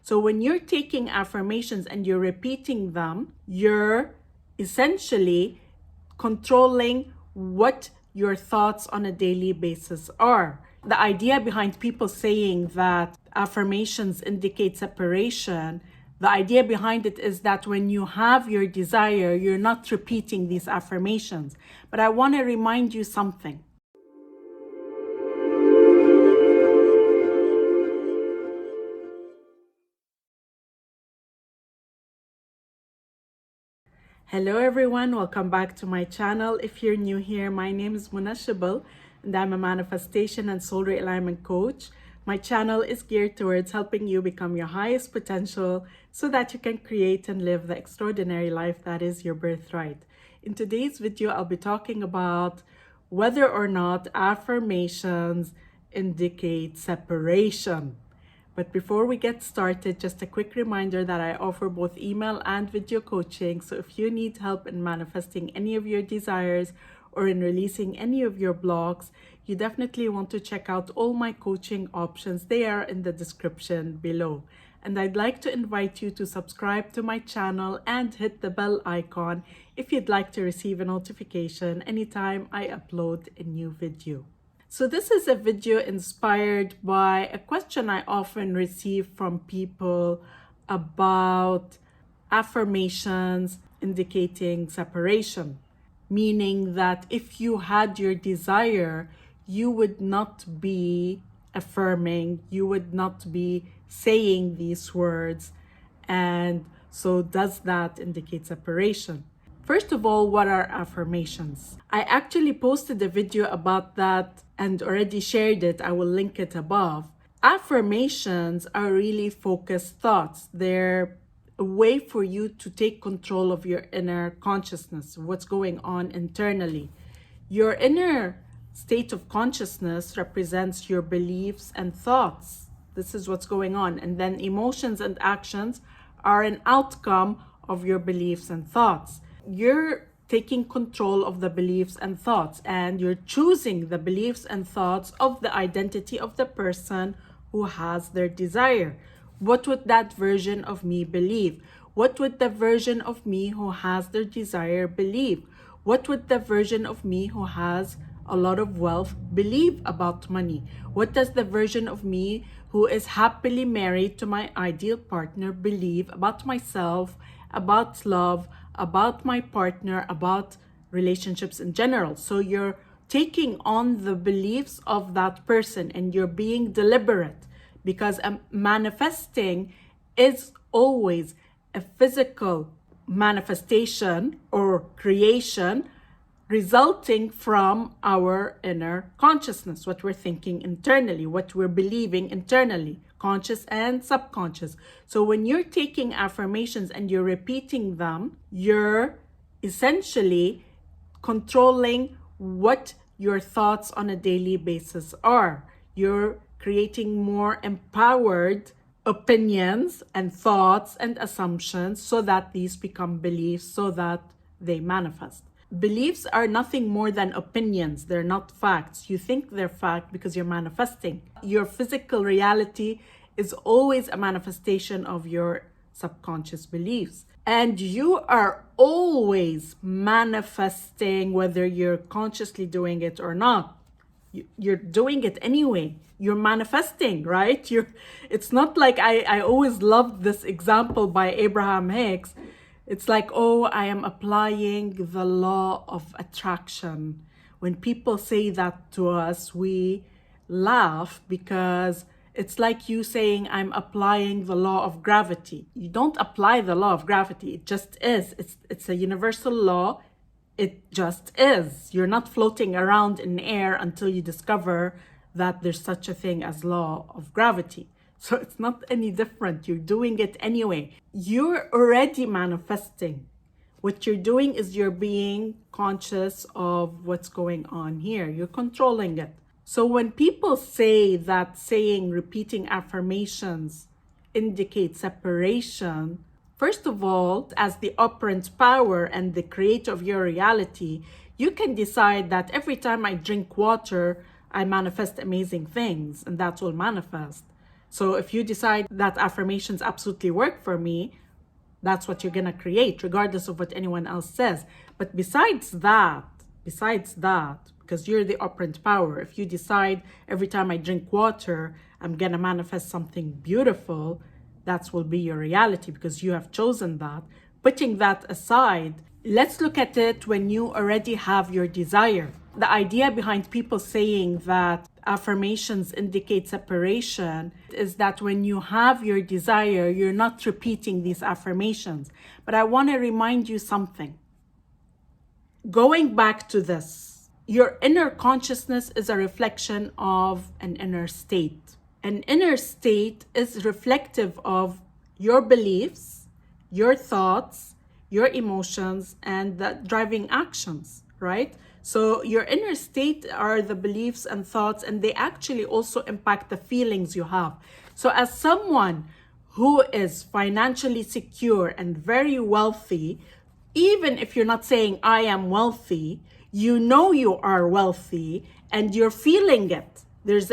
So when you're taking affirmations and you're repeating them, you're essentially controlling what your thoughts on a daily basis are. The idea behind people saying that affirmations indicate separation, the idea behind it is that when you have your desire, you're not repeating these affirmations. But I want to remind you something. Hello everyone, welcome back to my channel. If you're new here, my name is Irresistible and I'm a manifestation and soul realignment coach. My channel is geared towards helping you become your highest potential so that you can create and live the extraordinary life that is your birthright. In today's video, I'll be talking about whether or not affirmations indicate separation. But before we get started, just a quick reminder that I offer both email and video coaching. So if you need help in manifesting any of your desires or in releasing any of your blocks, you definitely want to check out all my coaching options. They are in the description below. And I'd like to invite you to subscribe to my channel and hit the bell icon if you'd like to receive a notification anytime I upload a new video. So this is a video inspired by a question I often receive from people about affirmations indicating separation, meaning that if you had your desire, you would not be affirming, you would not be saying these words. And so does that indicate separation? First of all, what are affirmations? I actually posted a video about that and already shared it. I will link it above. Affirmations are really focused thoughts. They're a way for you to take control of your inner consciousness, what's going on internally. Your inner state of consciousness represents your beliefs and thoughts. This is what's going on. And then emotions and actions are an outcome of your beliefs and thoughts. You're taking control of the beliefs and thoughts, and you're choosing the beliefs and thoughts of the identity of the person who has their desire. What would that version of me believe? What would the version of me who has their desire believe? What would the version of me who has a lot of wealth believe about money? What does the version of me who is happily married to my ideal partner believe about myself, about love, about my partner, about relationships in general? So you're taking on the beliefs of that person and you're being deliberate, because manifesting is always a physical manifestation or creation resulting from our inner consciousness, what we're thinking internally, what we're believing internally, conscious and subconscious. So when you're taking affirmations and you're repeating them, you're essentially controlling what your thoughts on a daily basis are. You're creating more empowered opinions and thoughts and assumptions so that these become beliefs, so that they manifest. Beliefs are nothing more than opinions. They're not facts. You think they're fact because you're manifesting. Your physical reality is always a manifestation of your subconscious beliefs. And you are always manifesting whether you're consciously doing it or not. You're doing it anyway. You're manifesting, right? It's not like I always loved this example by Abraham Hicks. It's like, oh, I am applying the law of attraction. When people say that to us, we laugh because it's like you saying, I'm applying the law of gravity. You don't apply the law of gravity. It just is. It's a universal law. It just is. You're not floating around in air until you discover that there's such a thing as law of gravity. So it's not any different. You're doing it anyway. You're already manifesting. What you're doing is you're being conscious of what's going on here. You're controlling it. So when people say that repeating affirmations indicates separation, first of all, as the operant power and the creator of your reality, you can decide that every time I drink water, I manifest amazing things, and that will manifest. So if you decide that affirmations absolutely work for me, that's what you're going to create, regardless of what anyone else says. But besides that, because you're the operant power, if you decide every time I drink water, I'm going to manifest something beautiful, that will be your reality because you have chosen that. Putting that aside, let's look at it when you already have your desire. The idea behind people saying that affirmations indicate separation is that when you have your desire, you're not repeating these affirmations. But I want to remind you something. Going back to this, your inner consciousness is a reflection of an inner state. An inner state is reflective of your beliefs, your thoughts, your emotions, and the driving actions, right? So your inner state are the beliefs and thoughts, and they actually also impact the feelings you have. So as someone who is financially secure and very wealthy, even if you're not saying I am wealthy, you know you are wealthy and you're feeling it. There's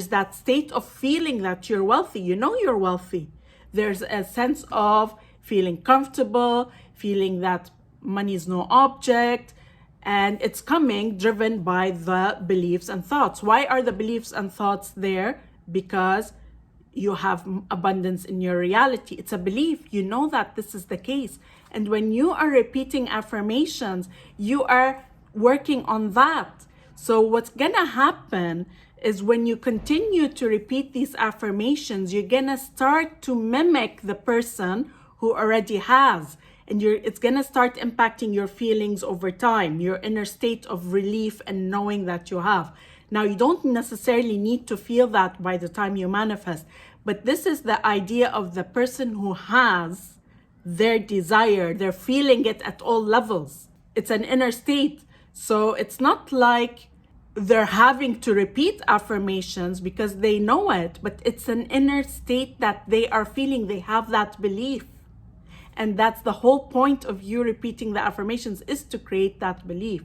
that state of feeling that you're wealthy. You know you're wealthy. There's a sense of feeling comfortable, feeling that money is no object, and it's coming driven by the beliefs and thoughts. Why are the beliefs and thoughts there? Because you have abundance in your reality. It's a belief. You know that this is the case. And when you are repeating affirmations, you are working on that. So what's gonna happen is when you continue to repeat these affirmations, you're gonna start to mimic the person who already has. And it's gonna start impacting your feelings over time, your inner state of relief and knowing that you have. Now, you don't necessarily need to feel that by the time you manifest, but this is the idea of the person who has their desire. They're feeling it at all levels. It's an inner state. So it's not like they're having to repeat affirmations because they know it, but it's an inner state that they are feeling. They have that belief. And that's the whole point of you repeating the affirmations, is to create that belief.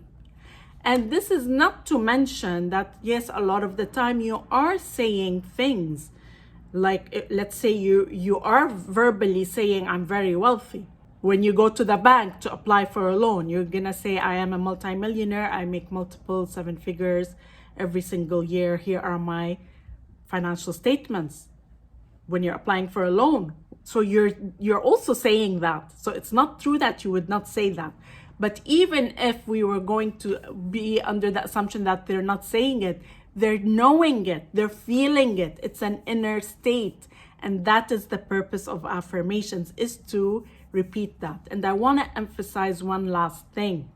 And this is not to mention that, yes, a lot of the time you are saying things like, let's say you are verbally saying, I'm very wealthy. When you go to the bank to apply for a loan, you're going to say, I am a multimillionaire. I make multiple 7 figures every single year. Here are my financial statements. When you're applying for a loan. So you're also saying that. So it's not true that you would not say that. But even if we were going to be under the assumption that they're not saying it, they're knowing it, they're feeling it. It's an inner state. And that is the purpose of affirmations, is to repeat that. And I want to emphasize one last thing.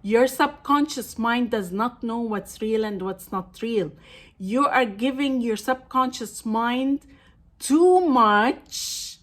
Your subconscious mind does not know what's real and what's not real. You are giving your subconscious mind too much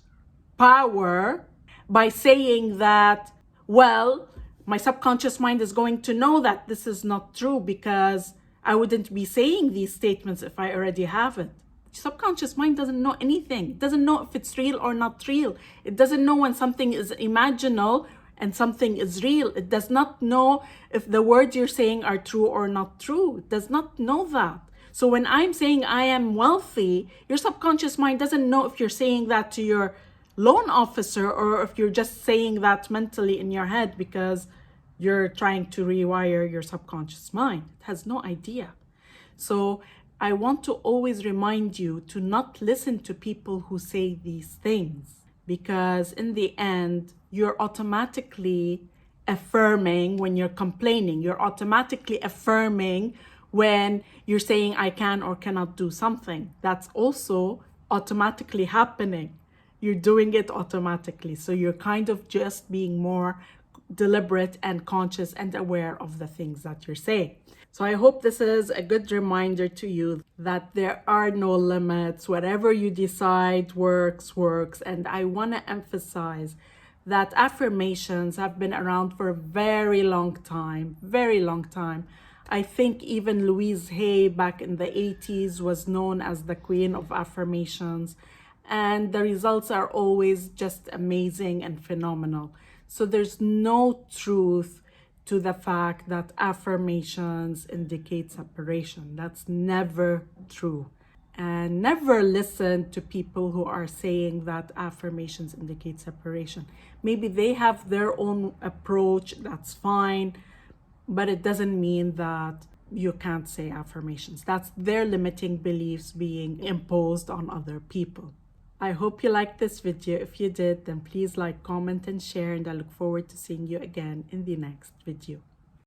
power by saying that, well, my subconscious mind is going to know that this is not true because I wouldn't be saying these statements if I already have it. Subconscious mind doesn't know anything. It doesn't know if it's real or not real. It doesn't know when something is imaginal and something is real. It does not know if the words you're saying are true or not true. It does not know that. So when I'm saying I am wealthy, your subconscious mind doesn't know if you're saying that to your loan officer or if you're just saying that mentally in your head because you're trying to rewire your subconscious mind. It has no idea. So I want to always remind you to not listen to people who say these things, because in the end, you're automatically affirming when you're complaining. You're automatically affirming when you're saying I can or cannot do something. That's also automatically happening. You're doing it automatically. So you're kind of just being more deliberate and conscious and aware of the things that you're saying. So I hope this is a good reminder to you that there are no limits. Whatever you decide works. And I want to emphasize that affirmations have been around for a very long time. I think even Louise Hay back in the 80s was known as the queen of affirmations. And the results are always just amazing and phenomenal. So there's no truth to the fact that affirmations indicate separation. That's never true. And never listen to people who are saying that affirmations indicate separation. Maybe they have their own approach, that's fine, but it doesn't mean that you can't say affirmations. That's their limiting beliefs being imposed on other people. I hope you liked this video. If you did, then please like, comment, and share, and I look forward to seeing you again in the next video.